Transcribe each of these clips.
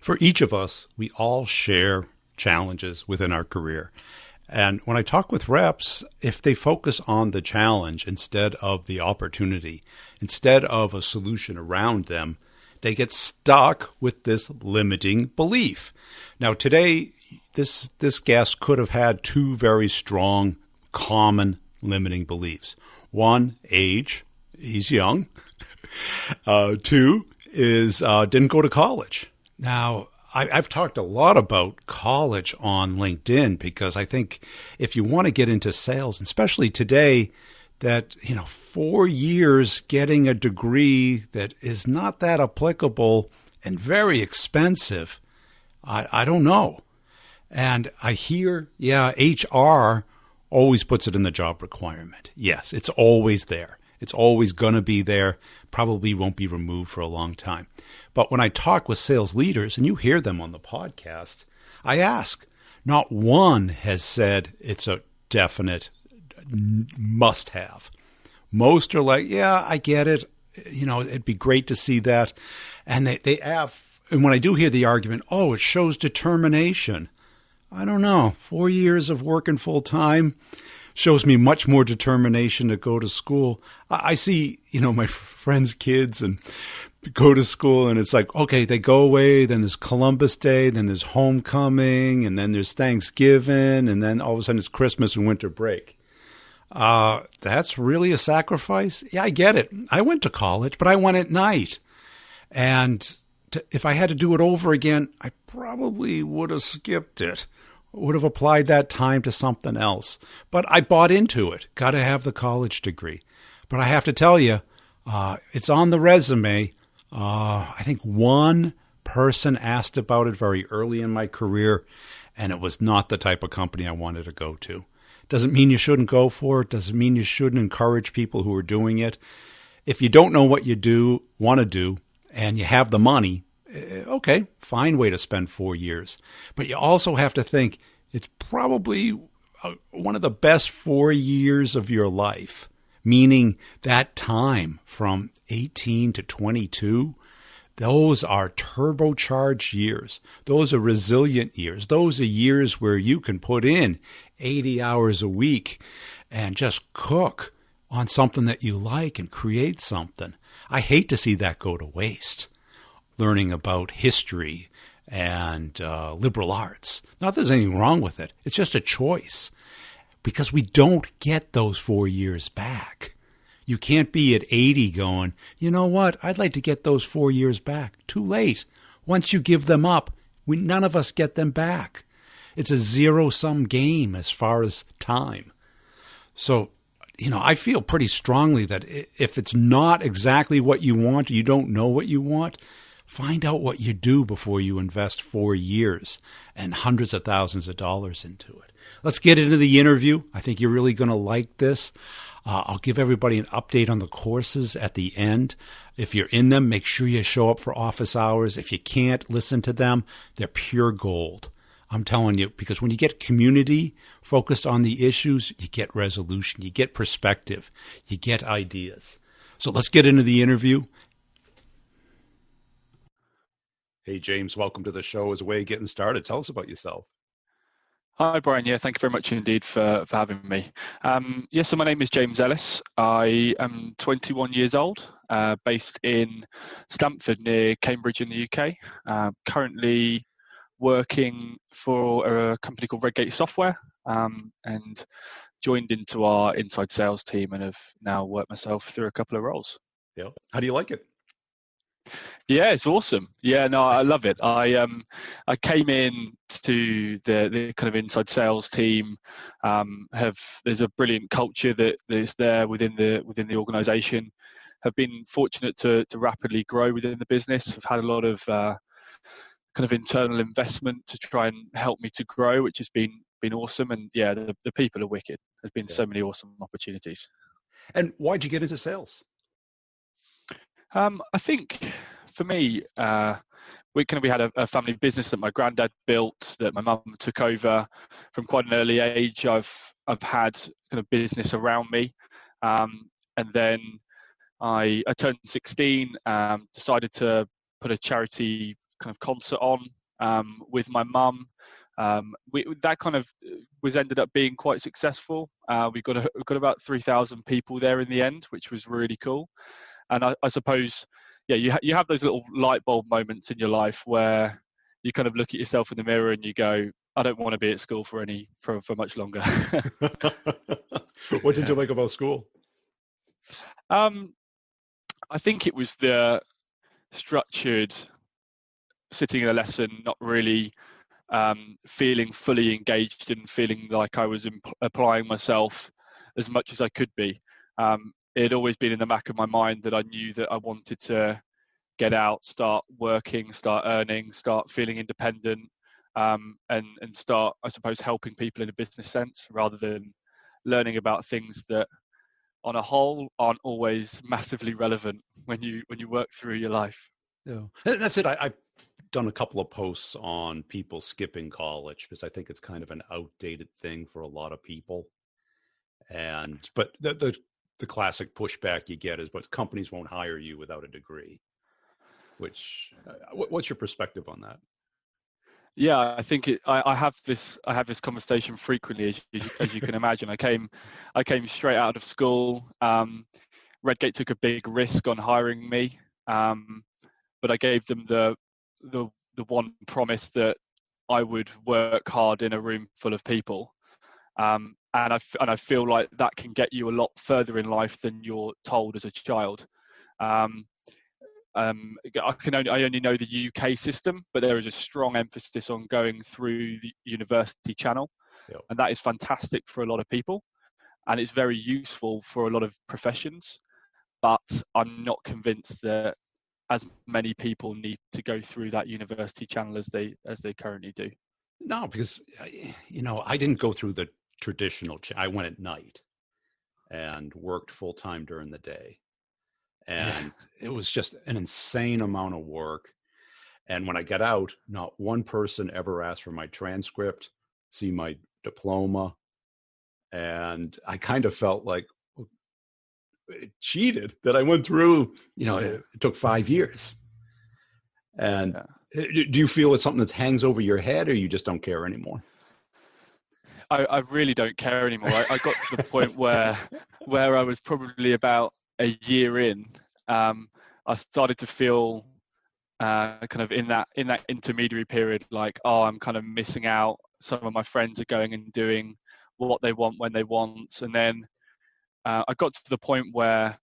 For each of us, we all share challenges within our career. And when I talk with reps, if they focus on the challenge instead of the opportunity, instead of a solution around them, they get stuck with this limiting belief. Now, today, this guest could have had two very strong, common limiting beliefs. One, age. He's young. Two is didn't go to college. Now, I've talked a lot about college on LinkedIn because I think if you want to get into sales, especially today, that 4 years getting a degree that is not that applicable and very expensive, I don't know. And I hear, HR always puts it in the job requirement. Yes, it's always there. It's always going to be there. Probably won't be removed for a long time. But when I talk with sales leaders, and you hear them on the podcast, I ask, not one has said it's a definite must-have. Most are like, yeah, I get it. It'd be great to see that. And they have, and when I do hear the argument, oh, it shows determination. I don't know. 4 years of working full time shows me much more determination to go to school. I see, my friends' kids and go to school and it's like, okay, they go away. Then there's Columbus Day, then there's homecoming, and then there's Thanksgiving, and then all of a sudden it's Christmas and winter break. That's really a sacrifice? Yeah, I get it. I went to college, but I went at night. And if I had to do it over again, I probably would have skipped it. Would have applied that time to something else. But I bought into it. Got to have the college degree. But I have to tell you, it's on the resume. I think one person asked about it very early in my career, and it was not the type of company I wanted to go to. Doesn't mean you shouldn't go for it. Doesn't mean you shouldn't encourage people who are doing it. If you don't know what you want to do, and you have the money, okay, fine way to spend 4 years. But you also have to think it's probably one of the best 4 years of your life, meaning that time from 18 to 22, those are turbocharged years. Those are resilient years. Those are years where you can put in 80 hours a week and just cook on something that you like and create something. I hate to see that go to waste. Learning about history and liberal arts. Not that there's anything wrong with it. It's just a choice because we don't get those 4 years back. You can't be at 80 going, you know what, I'd like to get those 4 years back. Too late. Once you give them up, none of us get them back. It's a zero-sum game as far as time. So, I feel pretty strongly that if it's not exactly what you want, you don't know what you want, find out what you do before you invest 4 years and hundreds of thousands of dollars into it. Let's get into the interview. I think you're really going to like this. I'll give everybody an update on the courses at the end. If you're in them, make sure you show up for office hours. If you can't listen to them, they're pure gold. I'm telling you, because when you get community focused on the issues, you get resolution, you get perspective, you get ideas. So let's get into the interview. Hey, James, welcome to the show. As a way of getting started, tell us about yourself. Hi, Brian. Yeah, thank you very much indeed for having me. So my name is James Ellis. I am 21 years old, based in Stamford near Cambridge in the UK. Currently working for a company called Redgate Software, and joined into our inside sales team and have now worked myself through a couple of roles. Yeah. How do you like it? Yeah, it's awesome. Yeah, no, I love it. I came in to the kind of inside sales team. There's a brilliant culture that is there within the organisation. Have been fortunate to rapidly grow within the business. Have had a lot of kind of internal investment to try and help me to grow, which has been awesome. And yeah, the people are wicked. There's been so many awesome opportunities. And why'd you get into sales? I think for me, we had a family business that my granddad built, that my mum took over from quite an early age. I've had kind of business around me, and then I turned 16, decided to put a charity kind of concert on with my mum. That kind of was ended up being quite successful. We got about 3,000 people there in the end, which was really cool. And I suppose, yeah, you have those little light bulb moments in your life where you kind of look at yourself in the mirror and you go, I don't want to be at school for much longer. What did you like about school? I think it was the structured sitting in a lesson, not really feeling fully engaged and feeling like I was applying myself as much as I could be. It had always been in the back of my mind that I knew that I wanted to get out, start working, start earning, start feeling independent, and start, I suppose, helping people in a business sense rather than learning about things that on a whole aren't always massively relevant when you work through your life. Yeah, that's it. I've done a couple of posts on people skipping college because I think it's kind of an outdated thing for a lot of people. But the classic pushback you get is, but companies won't hire you without a degree. Which, what's your perspective on that? Yeah, I think I have this conversation frequently, as you can imagine. I came straight out of school. Redgate took a big risk on hiring me, but I gave them the one promise that I would work hard in a room full of people, and I feel like that can get you a lot further in life than you're told as a child. I only know the UK system, but there is a strong emphasis on going through the university channel, yep. And that is fantastic for a lot of people, and it's very useful for a lot of professions. But I'm not convinced that as many people need to go through that university channel as they currently do. No, because I didn't go through the traditional. I went at night and worked full time during the day. And it was just an insane amount of work. And when I got out, not one person ever asked for my transcript, see my diploma. And I kind of felt like it cheated that I went through, it took 5 years. And do you feel it's something that hangs over your head, or you just don't care anymore? I really don't care anymore. I got to the point where I was probably about a year in. I started to feel kind of in that intermediary period, like, oh, I'm kind of missing out. Some of my friends are going and doing what they want when they want, and then I got to the point where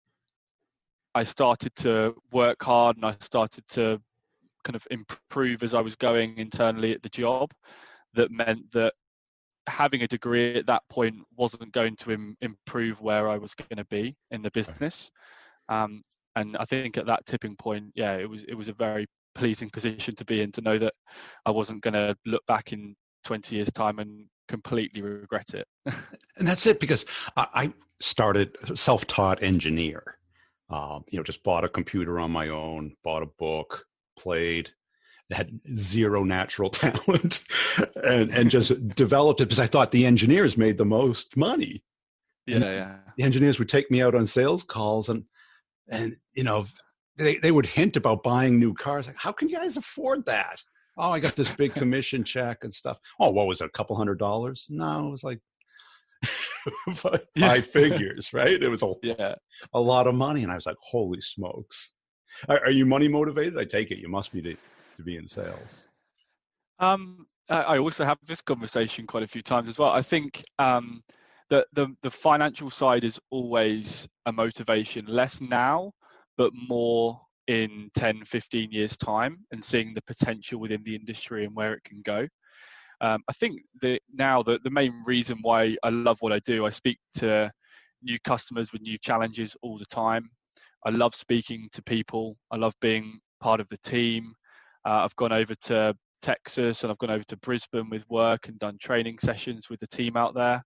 I started to work hard and I started to kind of improve as I was going internally at the job. That meant that having a degree at that point wasn't going to improve where I was going to be in the business. And I think at that tipping point, it was a very pleasing position to be in, to know that I wasn't going to look back in 20 years' time and completely regret it. And that's it, because I started self-taught engineer. Just bought a computer on my own, bought a book, played, had zero natural talent, and just developed it because I thought the engineers made the most money. The engineers would take me out on sales calls, and they would hint about buying new cars. Like, how can you guys afford that? Oh, I got this big commission check and stuff. Oh, what was it, a couple $100? No, it was like five figures, right? It was a lot of money. And I was like, holy smokes. Are you money motivated? I take it you must be to be in sales. I also have this conversation quite a few times as well. I think that the financial side is always a motivation, less now, but more in 10, 15 years time, and seeing the potential within the industry and where it can go. I think that now the main reason why I love what I do, I speak to new customers with new challenges all the time. I love speaking to people. I love being part of the team. I've gone over to Texas and I've gone over to Brisbane with work and done training sessions with the team out there.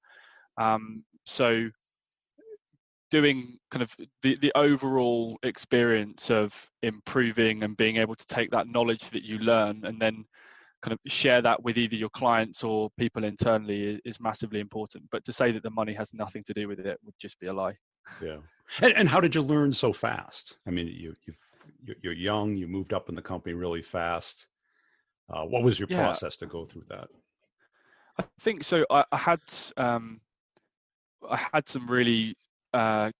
So doing kind of the overall experience of improving and being able to take that knowledge that you learn and then kind of share that with either your clients or people internally is massively important. But to say that the money has nothing to do with it would just be a lie. Yeah. And how did you learn so fast? I mean, you're young, you moved up in the company really fast. What was your Yeah, process to go through that? I think so. I had some really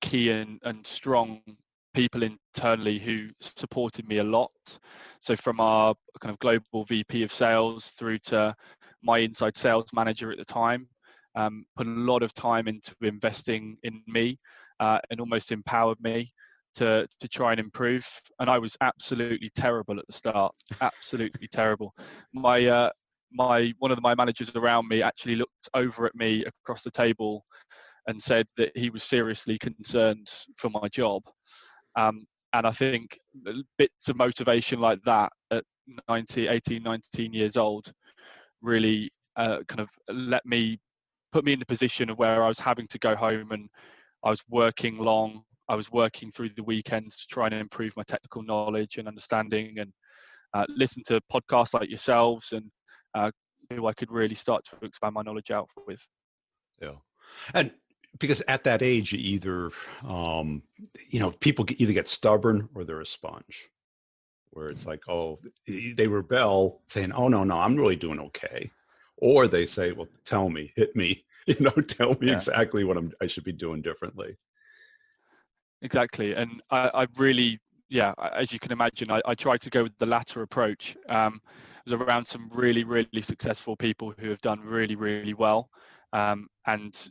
key and strong people internally who supported me a lot. So from our kind of global VP of sales through to my inside sales manager at the time, put a lot of time into investing in me and almost empowered me to try and improve. And I was absolutely terrible at the start, absolutely terrible. My one of my managers around me actually looked over at me across the table and said that he was seriously concerned for my job. And I think bits of motivation like that at 19 years old really kind of put me in the position of where I was having to go home and I was working long. I was working through the weekends to try and improve my technical knowledge and understanding and listen to podcasts like yourselves and who I could really start to expand my knowledge out with. Yeah. And because at that age, you either, people either get stubborn or they're a sponge, where it's like, oh, they rebel saying, oh, no, I'm really doing okay. Or they say, well, tell me, hit me, tell me Yeah, exactly what I should be doing differently. exactly. And I really, yeah, as you can imagine, I tried to go with the latter approach. I was around some really, really successful people who have done really, really well. And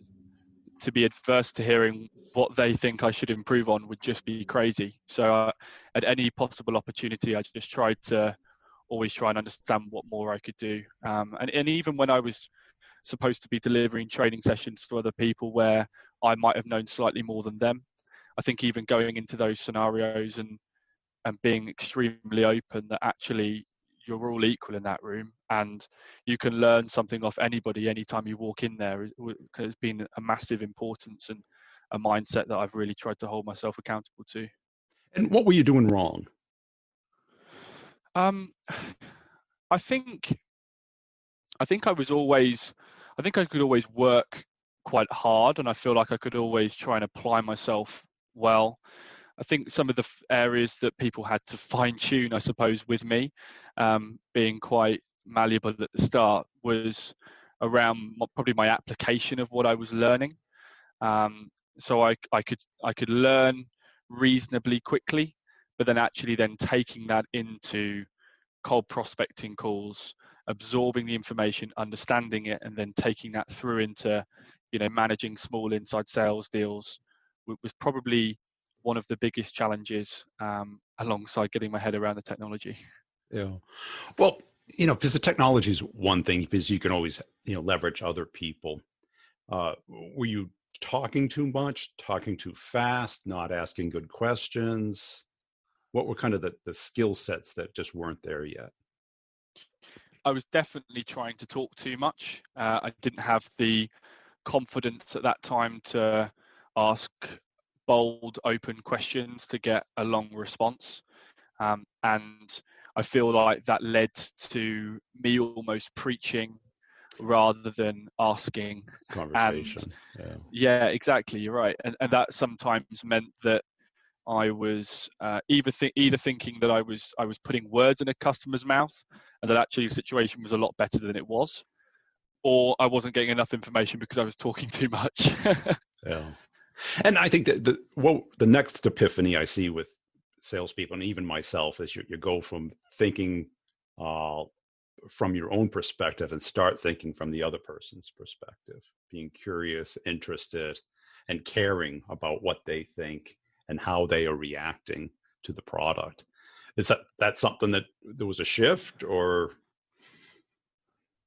to be adverse to hearing what they think I should improve on would just be crazy. So at any possible opportunity, I just tried to always try and understand what more I could do. And even when I was supposed to be delivering training sessions for other people where I might have known slightly more than them, I think even going into those scenarios and being extremely open that actually you're all equal in that room and you can learn something off anybody anytime you walk in there has been a massive importance and a mindset that I've really tried to hold myself accountable to. And what were you doing wrong? Um, I think I think I could always work quite hard, and I feel like I could always try and apply myself well. I think some of the areas that people had to fine tune, I suppose, with me, being quite malleable at the start, was around probably my application of what I was learning. So I could learn reasonably quickly, but then actually then taking that into cold prospecting calls, absorbing the information, understanding it, and then taking that through into, managing small inside sales deals was probably one of the biggest challenges, alongside getting my head around the technology. Yeah. Well, because the technology is one thing, because you can always, leverage other people. Were you talking too much, talking too fast, not asking good questions? What were kind of the skill sets that just weren't there yet? I was definitely trying to talk too much. I didn't have the confidence at that time to ask bold, open questions to get a long response. And I feel like that led to me almost preaching rather than asking. And Conversation. Yeah. yeah, exactly, you're right. And that sometimes meant that I was either thinking that I was putting words in a customer's mouth, and that actually the situation was a lot better than it was, or I wasn't getting enough information because I was talking too much. Yeah. And I think that the next epiphany I see with salespeople and even myself is you go from thinking uh, from your own perspective and start thinking from the other person's perspective, being curious, interested, and caring about what they think and how they are reacting to the product. Is that something that there was a shift or?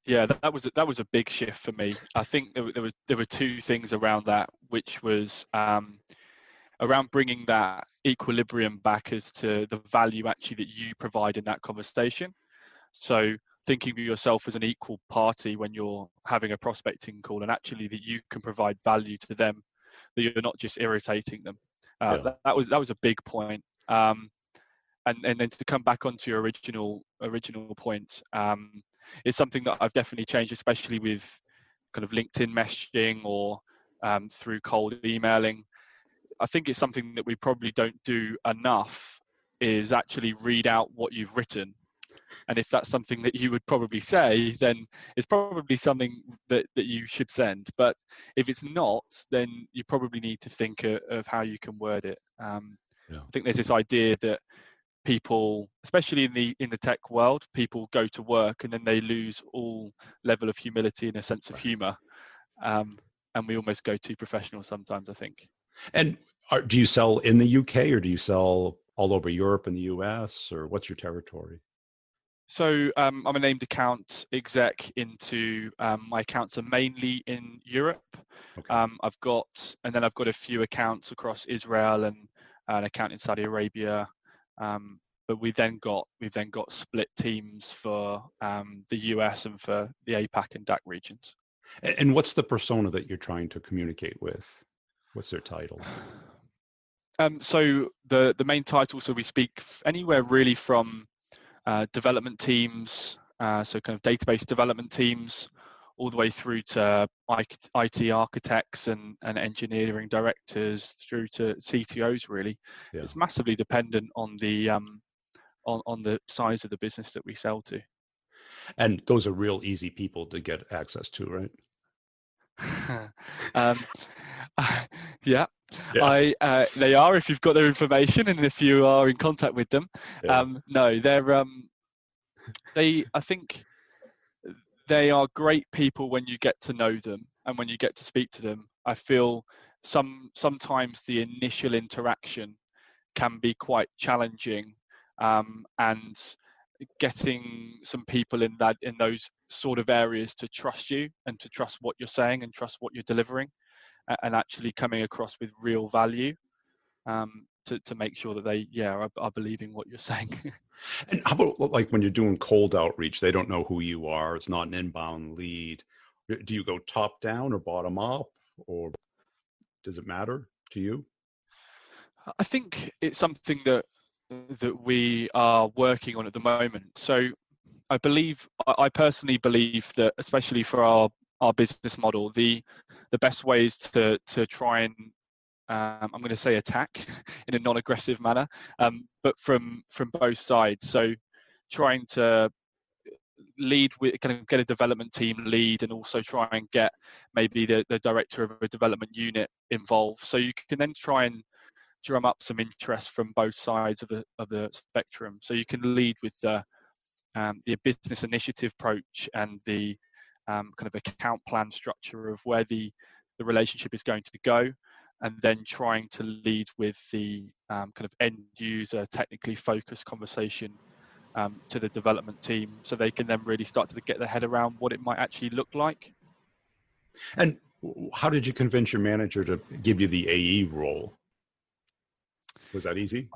Yeah, that was a big shift for me. I think there were two things around that, which was around bringing that equilibrium back as to the value actually that you provide in that conversation. So thinking of yourself as an equal party when you're having a prospecting call, and actually that you can provide value to them, that you're not just irritating them. Yeah. That was a big point. And then to come back onto your original point, it's something that I've definitely changed, especially with kind of LinkedIn messaging or through cold emailing. I think it's something that we probably don't do enough, is actually read out what you've written. And if that's something that you would probably say, then it's probably something that you should send. But if it's not, then you probably need to think of how you can word it. Yeah. I think there's this idea that people, especially in the tech world, people go to work and then they lose all level of humility and a sense of humor, and we almost go too professional sometimes, I think. And do you sell in the UK, or do you sell all over Europe and the US, or what's your territory? So I'm a named account exec into my accounts are mainly in Europe. Okay. I've got a few accounts across Israel and an account in Saudi Arabia. But we've then got split teams for the US and for the APAC and DAC regions. And what's the persona that you're trying to communicate with? What's their title? So the main title, so we speak anywhere really from development teams, so kind of database development teams, all the way through to IT architects and engineering directors through to CTOs. Really, Yeah. It's massively dependent on the size of the business that we sell to. And those are real easy people to get access to, right? Yeah. They are, if you've got their information and if you are in contact with them. Yeah. No, I think they are great people when you get to know them and when you get to speak to them. I feel sometimes the initial interaction can be quite challenging, and getting some people in those sort of areas to trust you and to trust what you're saying and trust what you're delivering, and actually coming across with real value, to make sure that they are believing what you're saying. And how about like when you're doing cold outreach, they don't know who you are. It's not an inbound lead. Do you go top down or bottom up, or does it matter to you? I think it's something that we are working on at the moment. So I personally believe that, especially for our business model, the best way is to try and I'm going to say attack in a non-aggressive manner, but from both sides. So trying to lead with kind of get a development team lead, and also try and get maybe the director of a development unit involved. So you can then try and drum up some interest from both sides of the spectrum. So you can lead with the business initiative approach and the kind of account plan structure of where the relationship is going to go, and then trying to lead with the kind of end user technically focused conversation to the development team, so they can then really start to get their head around what it might actually look like. And how did you convince your manager to give you the AE role? Was that easy?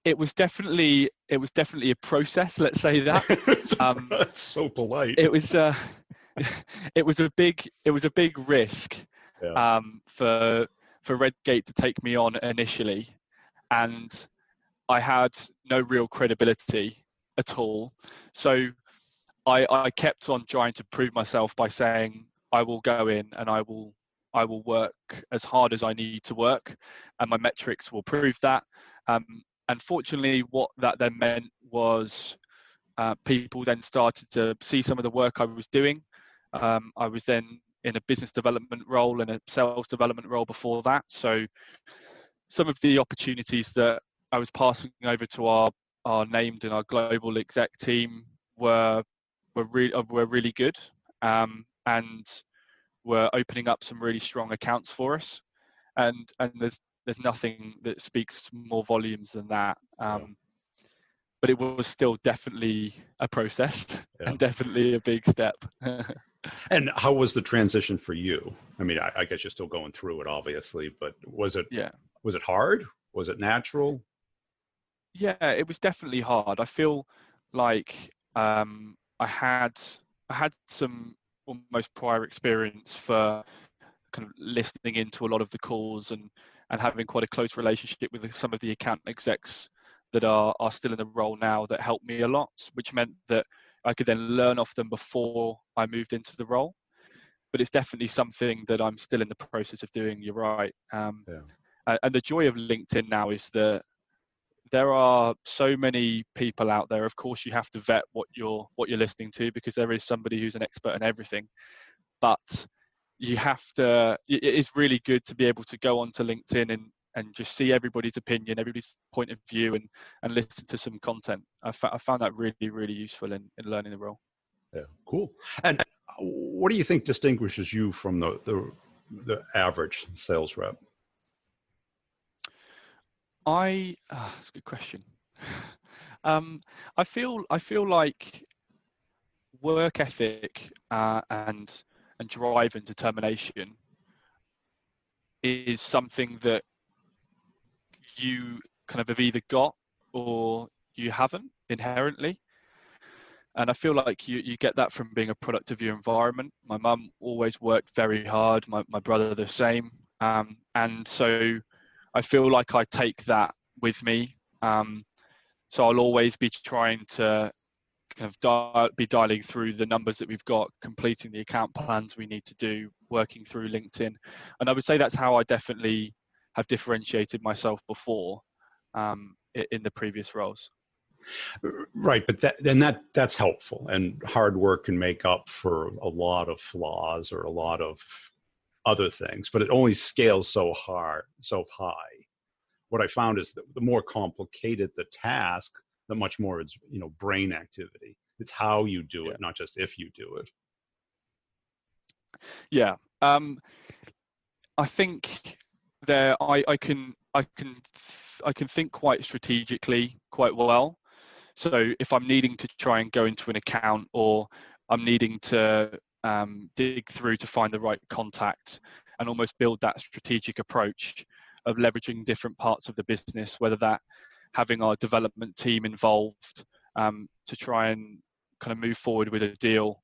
It was definitely a process. Let's say that. That's so polite. It was a big risk, Yeah. for Redgate to take me on initially, and I had no real credibility at all. So I kept on trying to prove myself by saying I will go in and I will work as hard as I need to work, and my metrics will prove that. Unfortunately, what that then meant was people then started to see some of the work I was doing. I was then in a business development role and a sales development role before that. So some of the opportunities that I was passing over to our named and our global exec team were really good, and were opening up some really strong accounts for us. And there's nothing that speaks more volumes than that. But it was still definitely a process, and definitely a big step. And how was the transition for you? I mean, I guess you're still going through it, obviously, but was it hard? Was it natural? Yeah, it was definitely hard. I feel like I had some almost prior experience for kind of listening into a lot of the calls and having quite a close relationship with some of the account execs that are still in the role now, that helped me a lot, which meant that I could then learn off them before I moved into the role. But it's definitely something that I'm still in the process of doing. You're right. And the joy of LinkedIn now is that there are so many people out there. Of course, you have to vet what you're listening to, because there is somebody who's an expert in everything. But you have to. It is really good to be able to go onto LinkedIn and just see everybody's opinion, everybody's point of view, and listen to some content. I found that really, really useful in learning the role. Yeah, cool. And what do you think distinguishes you from the average sales rep? That's a good question. I feel like work ethic and drive and determination is something that you kind of have either got or you haven't inherently. And I feel like you get that from being a product of your environment. My mum always worked very hard, my brother the same. And so I feel like I take that with me. So I'll always be trying to kind of be dialing through the numbers that we've got, completing the account plans we need to do, working through LinkedIn. And I would say that's how I definitely have differentiated myself before in the previous roles. Right, but that's helpful, and hard work can make up for a lot of flaws or a lot of other things, but it only scales so high. What I found is that the more complicated the task, the much more it's brain activity. It's how you do it, not just if you do it. Yeah, I think there I can think quite strategically quite well. So if I'm needing to try and go into an account, or I'm needing to dig through to find the right contact, and almost build that strategic approach of leveraging different parts of the business, whether that having our development team involved to try and kind of move forward with a deal,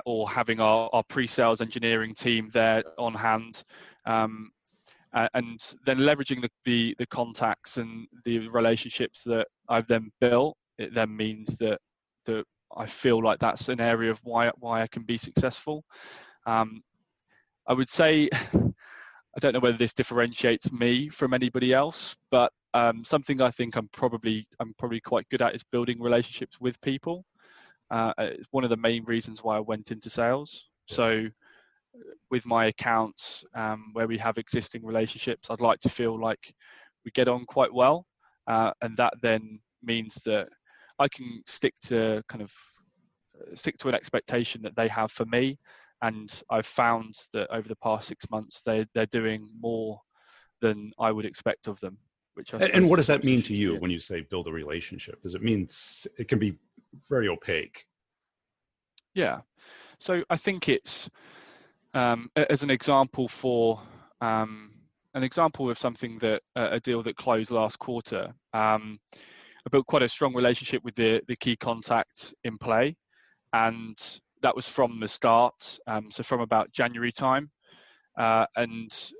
or having our pre-sales engineering team there on hand, and then leveraging the contacts and the relationships that I've then built. It then means that I feel like that's an area of why I can be successful. I would say, I don't know whether this differentiates me from anybody else, but something I think I'm probably quite good at is building relationships with people. It's one of the main reasons why I went into sales. So with my accounts, where we have existing relationships, I'd like to feel like we get on quite well, and that then means that I can stick to an expectation that they have for me. And I've found that over the past 6 months, they're doing more than I would expect of them. And what does that mean to you when you say build a relationship? Does it mean it can be very opaque? Yeah. So I think it's as an example of something that a deal that closed last quarter. I built quite a strong relationship with the key contact in play, and that was from the start. So from about January time, and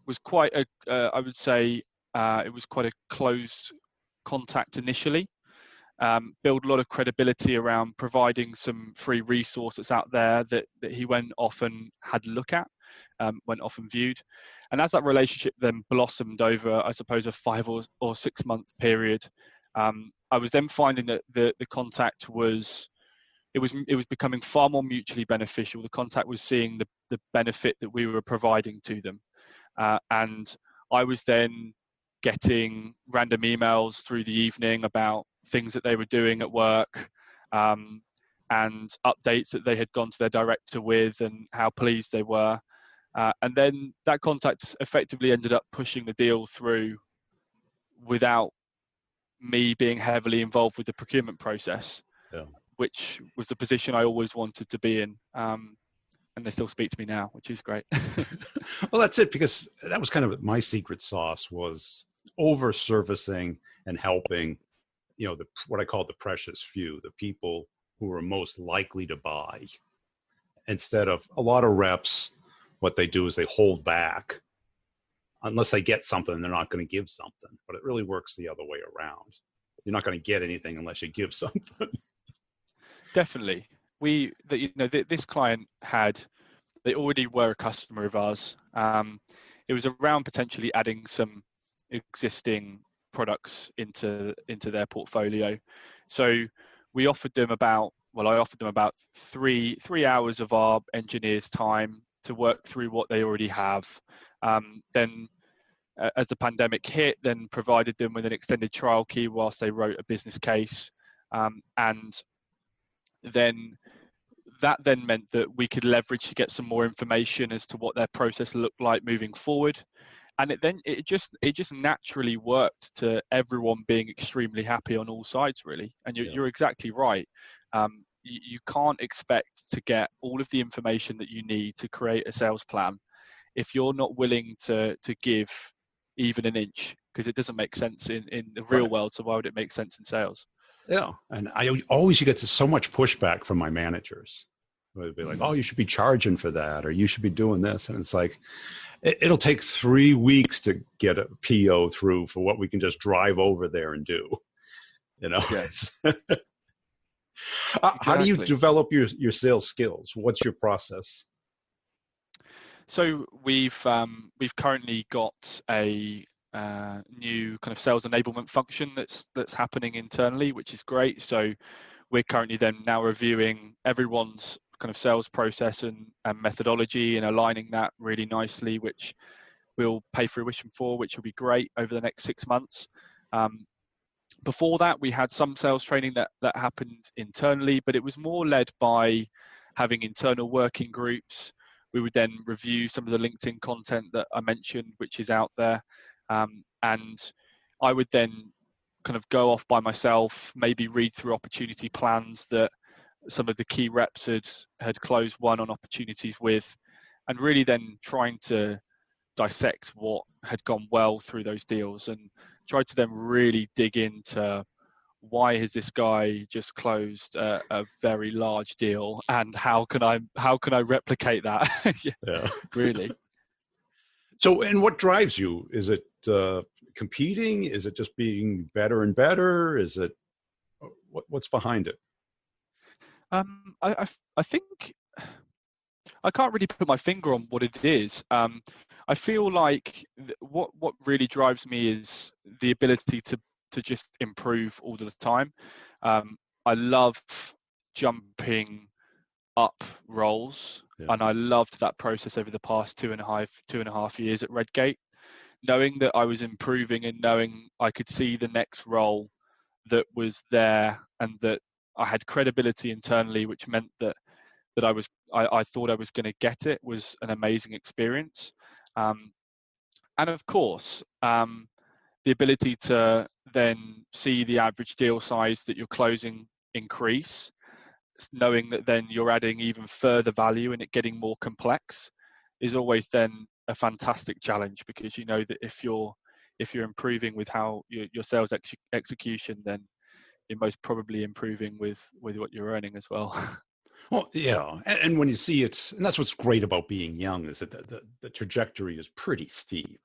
was quite I would say it was quite a close contact initially. Build a lot of credibility around providing some free resources out there that he went off and had a look at, went off and viewed. And as that relationship then blossomed over, I suppose, a 5 or 6 month period, I was then finding that the contact was becoming far more mutually beneficial. The contact was seeing the benefit that we were providing to them. And I was then getting random emails through the evening about things that they were doing at work, and updates that they had gone to their director with and how pleased they were. And then that contact effectively ended up pushing the deal through without me being heavily involved with the procurement process, which was the position I always wanted to be in. And they still speak to me now, which is great. Well, that's it, because that was kind of my secret sauce, was over servicing and helping, what I call the precious few, the people who are most likely to buy. Instead of a lot of reps, what they do is they hold back unless they get something. They're not going to give something, but it really works the other way around. You're not going to get anything unless you give something. Definitely. This client they already were a customer of ours. It was around potentially adding some existing products into their portfolio. So we offered them about, well, I offered them about three hours of our engineers' time to work through what they already have. Then as the pandemic hit, then provided them with an extended trial key whilst they wrote a business case. And then that then meant that we could leverage to get some more information as to what their process looked like moving forward. And it just naturally worked to everyone being extremely happy on all sides, really. And you're exactly right. You can't expect to get all of the information that you need to create a sales plan if you're not willing to give even an inch, because it doesn't make sense in the real world. So why would it make sense in sales? Yeah. And I always get so much pushback from my managers. They'd be like, oh, you should be charging for that, or you should be doing this. And it's like, it'll take 3 weeks to get a PO through for what we can just drive over there and do. Yes. How do you develop your sales skills? What's your process? So we've currently got a new kind of sales enablement function that's happening internally, which is great. So we're currently then now reviewing everyone's kind of sales process and methodology and aligning that really nicely, which we'll pay fruition for, which will be great over the next 6 months. Before that, we had some sales training that happened internally, but it was more led by having internal working groups. We would then review some of the LinkedIn content that I mentioned, which is out there. And I would then kind of go off by myself, maybe read through opportunity plans that some of the key reps had closed one-on opportunities with, and really then trying to dissect what had gone well through those deals and try to then really dig into why has this guy just closed a very large deal, and how can I replicate that? Yeah, really. So, and what drives you? Is it competing? Is it just being better and better? Is it what's behind it? I think I can't really put my finger on what it is. I feel like what really drives me is the ability to just improve all the time. I love jumping up roles, and I loved that process over the past two and a half years at Redgate, knowing that I was improving and knowing I could see the next role that was there, and that I had credibility internally, which meant that I thought I was going to get it, was an amazing experience. And of course, the ability to then see the average deal size that you're closing increase, knowing that then you're adding even further value and it getting more complex, is always then a fantastic challenge, because you know that if you're improving with how your sales execution, then you're most probably improving with what you're earning as well. Well, yeah, and when you see it, and that's what's great about being young, is that the trajectory is pretty steep.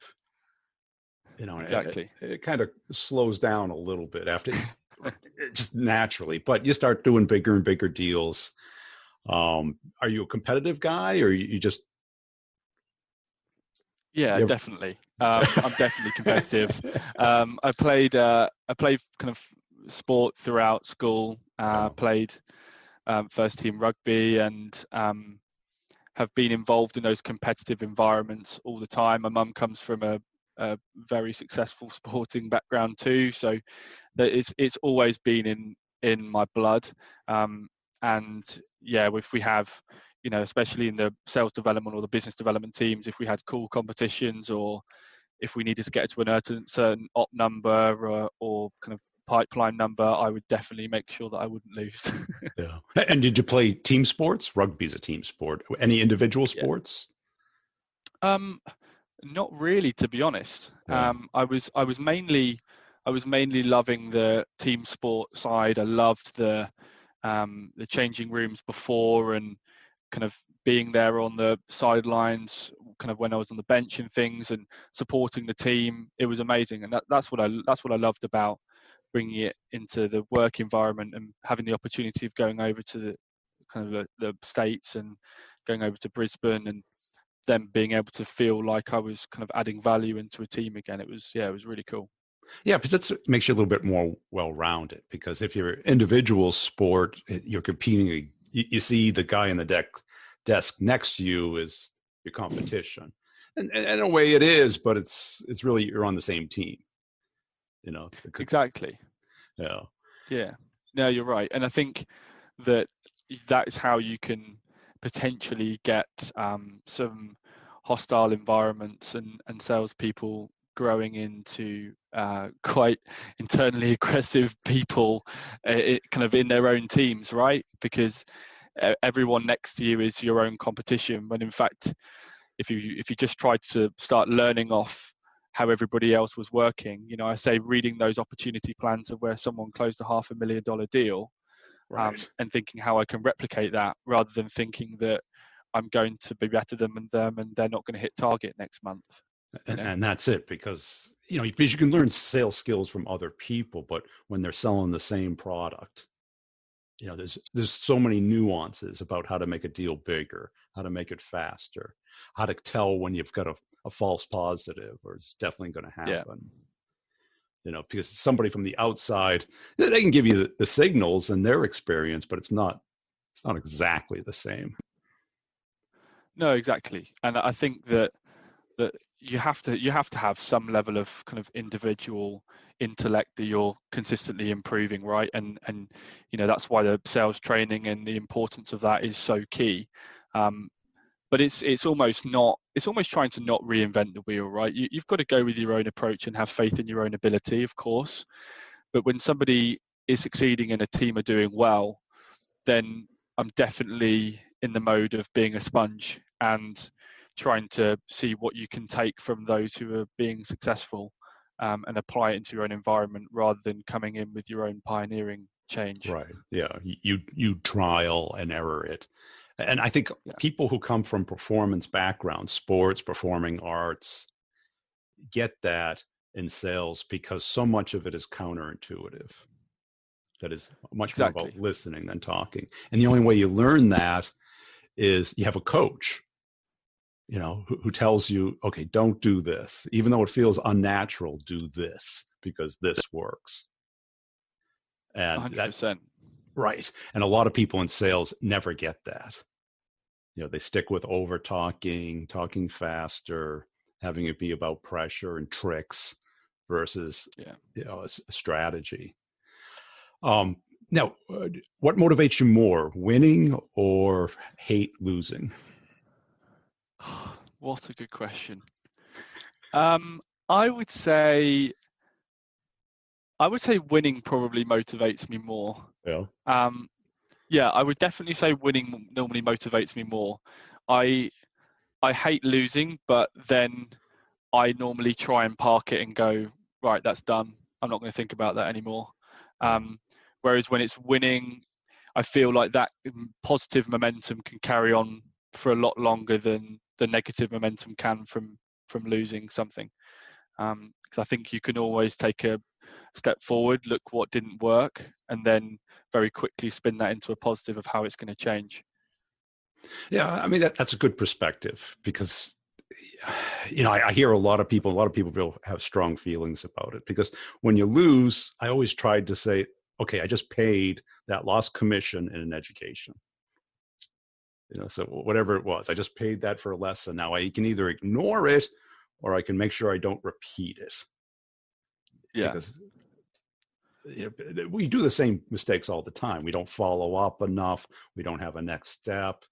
Exactly. It kind of slows down a little bit after, just naturally. But you start doing bigger and bigger deals. Are you a competitive guy, or you just? Yeah, definitely. I'm definitely competitive. I played kind of sport throughout school. Played first team rugby, and have been involved in those competitive environments all the time. My mum comes from a very successful sporting background too, so that it's always been in my blood. And yeah, if we have, especially in the sales development or the business development teams, if we had cool competitions, or if we needed to get to a certain op number or kind of pipeline number, I would definitely make sure that I wouldn't lose. Yeah. And did you play team sports? Rugby's a team sport. Any individual sports? Not really, to be honest. Yeah. I was mainly loving the team sport side. I loved the changing rooms before, and kind of being there on the sidelines, kind of when I was on the bench and things, and supporting the team. It was amazing, and that's what I loved about bringing it into the work environment, and having the opportunity of going over to the kind of the States, and going over to Brisbane, and then being able to feel like I was kind of adding value into a team again. It was really cool. Yeah, because that makes you a little bit more well-rounded. Because if you're individual sport, you're competing. You see the guy in the desk next to you is your competition, and in a way it is, but it's really you're on the same team. You know, Exactly. yeah, Yeah. No, you're right. And I think that that is how you can potentially get some hostile environments and salespeople growing into quite internally aggressive people, kind of in their own teams, right? Because everyone next to you is your own competition. When in fact, if you just tried to start learning off how everybody else was working, I say reading those opportunity plans of where someone closed a $500,000 deal, right. and thinking how I can replicate that, rather than thinking that I'm going to be better than them and they're not going to hit target next month. And that's it, because because you can learn sales skills from other people, but when they're selling the same product, there's so many nuances about how to make a deal bigger, how to make it faster, how to tell when you've got a false positive or it's definitely going to Yeah, happen. Because somebody from the outside, they can give you the signals and their experience, but it's not exactly the same. no, exactly. And I think that you have to have some level of kind of individual intellect that you're consistently improving, right? And that's why the sales training and the importance of that is so key. But it's almost trying to not reinvent the wheel, right? You've got to go with your own approach and have faith in your own ability, of course. But when somebody is succeeding and a team are doing well, then I'm definitely in the mode of being a sponge and trying to see what you can take from those who are being successful, and apply it into your own environment, rather than coming in with your own pioneering change. Right. Yeah. You trial and error it. And I think Yeah, people who come from performance backgrounds, sports, performing arts, get that in sales because so much of it is counterintuitive. That is much more about exactly. listening than talking. And the only way you learn that is you have a coach, who tells you, okay, don't do this. Even though it feels unnatural, do this because this works. And that, 100%. right. And a lot of people in sales never get that. They stick with over talking, talking faster, having it be about pressure and tricks versus Yeah. a strategy. Now, what motivates you more, winning or hate losing? What a good question. Um, I would say winning probably motivates me more. Yeah. Um, yeah, I would definitely say winning normally motivates me more. I I hate losing, but then I normally try and park it and go, right, that's done. I'm not going to think about that anymore. Yeah. Um, Whereas when it's winning, I feel like that positive momentum can carry on for a lot longer than the negative momentum can from losing something. Because I think you can always take a step forward, look what didn't work, and then very quickly spin that into a positive of how it's going to change. Yeah. I mean, that's a good perspective because, I hear a lot of people have strong feelings about it because when you lose, I always tried to say, okay, I just paid that lost commission in an education. So whatever it was, I just paid that for a lesson. Now I can either ignore it or I can make sure I don't repeat it Yeah, because we do the same mistakes all the time. We don't follow up enough. We don't have a next step.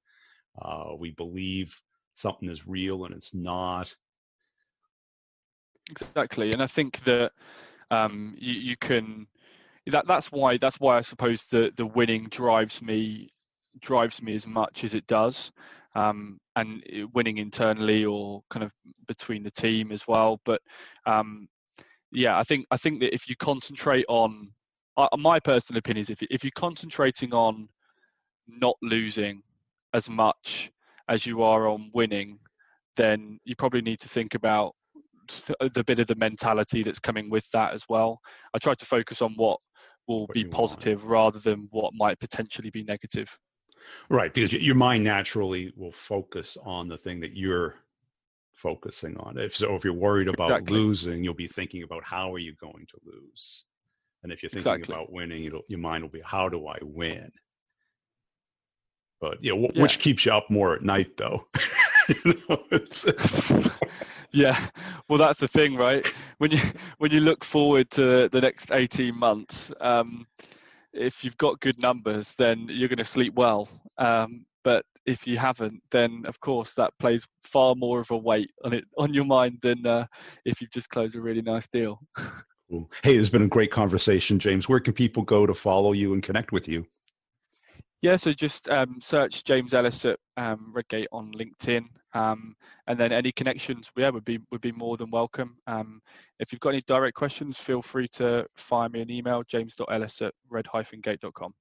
We believe something is real and it's not. exactly. And I think that you can. That's why I suppose the winning drives me as much as it does, and winning internally or kind of between the team as well. But yeah, I think that if you concentrate on, my personal opinion is if you're concentrating on not losing as much as you are on winning, then you probably need to think about the bit of the mentality that's coming with that as well. I try to focus on what will What be you want. positive rather than what might potentially be negative. Right, because your mind naturally will focus on the thing that you're focusing on. If you're worried about Exactly. losing, you'll be thinking about how are you going to lose. And if you're thinking Exactly. about winning, your mind will be, how do I win? But Yeah. which keeps you up more at night, though. Yeah, well, that's the thing, right? When you look forward to the next 18 months, if you've got good numbers, then you're going to sleep well. But if you haven't, then of course that plays far more of a weight on your mind than if you've just closed a really nice deal. Cool. Hey, it's been a great conversation, James. Where can people go to follow you and connect with you? Yeah, so just search James Ellis at Redgate on LinkedIn, and then any connections, would be more than welcome. If you've got any direct questions, feel free to fire me an email, james.ellis@red-gate.com.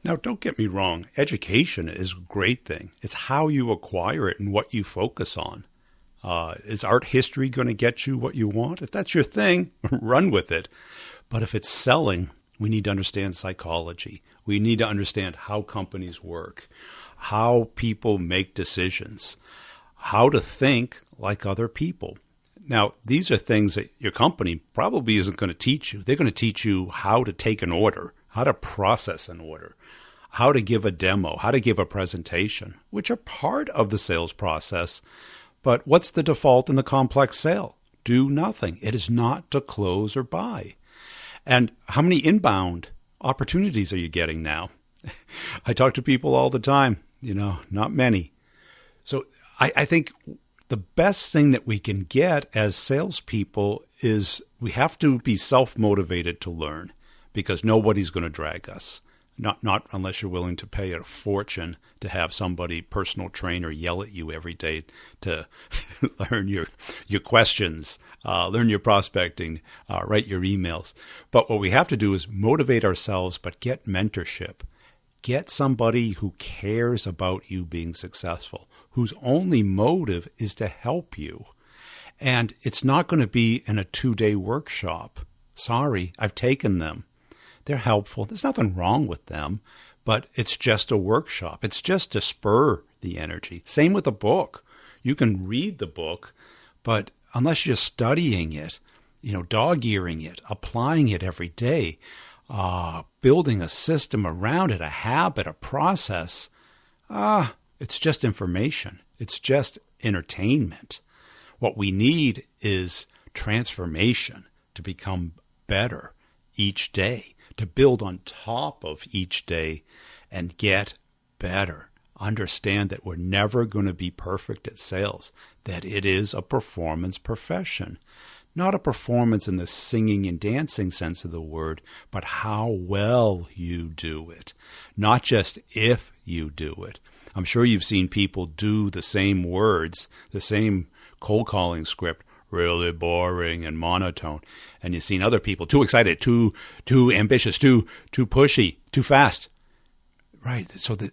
Now, don't get me wrong. Education is a great thing. It's how you acquire it and what you focus on. Is art history going to get you what you want? If that's your thing, run with it. But if it's selling, we need to understand psychology. We need to understand how companies work, how people make decisions, how to think like other people. Now, these are things that your company probably isn't going to teach you. They're going to teach you how to take an order, how to process an order, how to give a demo, how to give a presentation, which are part of the sales process. But what's the default in the complex sale? Do nothing. It is not to close or buy. And how many inbound opportunities are you getting now? I talk to people all the time, not many. So I think the best thing that we can get as salespeople is we have to be self-motivated to learn, because nobody's going to drag us. Not unless you're willing to pay a fortune to have somebody, personal trainer, yell at you every day to learn your questions, learn your prospecting, write your emails. But what we have to do is motivate ourselves, but get mentorship. Get somebody who cares about you being successful, whose only motive is to help you. And it's not going to be in a 2-day workshop. Sorry, I've taken them. They're helpful. There's nothing wrong with them, but it's just a workshop. It's just to spur the energy. Same with a book. You can read the book, but unless you're studying it, dog-earing it, applying it every day, building a system around it, a habit, a process, it's just information. It's just entertainment. What we need is transformation to become better each day, to build on top of each day and get better. Understand that we're never going to be perfect at sales, that it is a performance profession. Not a performance in the singing and dancing sense of the word, but how well you do it. Not just if you do it. I'm sure you've seen people do the same words, the same cold calling script, really boring and monotone. And you've seen other people too excited, too ambitious, too pushy, too fast. Right. So that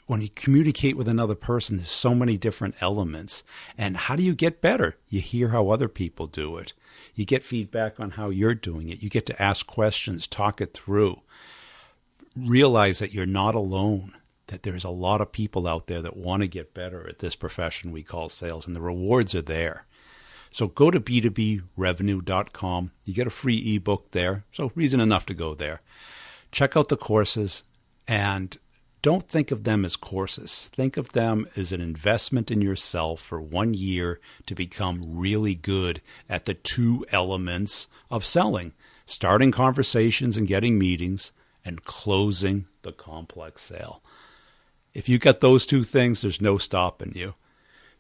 when you communicate with another person, there's so many different elements. And how do you get better? You hear how other people do it. You get feedback on how you're doing it. You get to ask questions, talk it through. Realize that you're not alone, that there's a lot of people out there that want to get better at this profession we call sales, and the rewards are there. So go to b2brevenue.com. You get a free ebook there, so reason enough to go there. Check out the courses, and don't think of them as courses. Think of them as an investment in yourself for 1 year to become really good at the 2 elements of selling: starting conversations and getting meetings, and closing the complex sale. If you got those 2 things, there's no stopping you.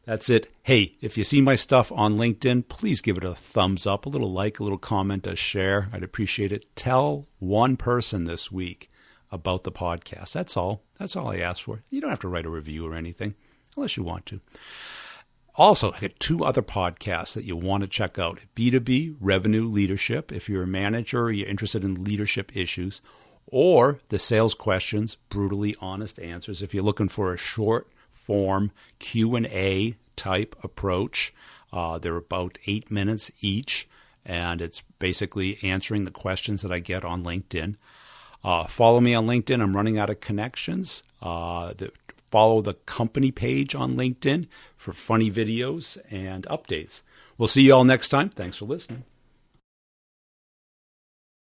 That's it. Hey, if you see my stuff on LinkedIn, please give it a thumbs up, a little like, a little comment, a share. I'd appreciate it. Tell one person this week about the podcast. That's all. That's all I ask for. You don't have to write a review or anything, unless you want to. Also, I got 2 other podcasts that you want to check out. B2B Revenue Leadership, if you're a manager or you're interested in leadership issues, or The Sales Questions, Brutally Honest Answers, if you're looking for a short form Q&A type approach. They're about 8 minutes each, and it's basically answering the questions that I get on LinkedIn. Follow me on LinkedIn. I'm running out of connections. The follow the company page on LinkedIn for funny videos and updates. We'll see you all next time. Thanks for listening.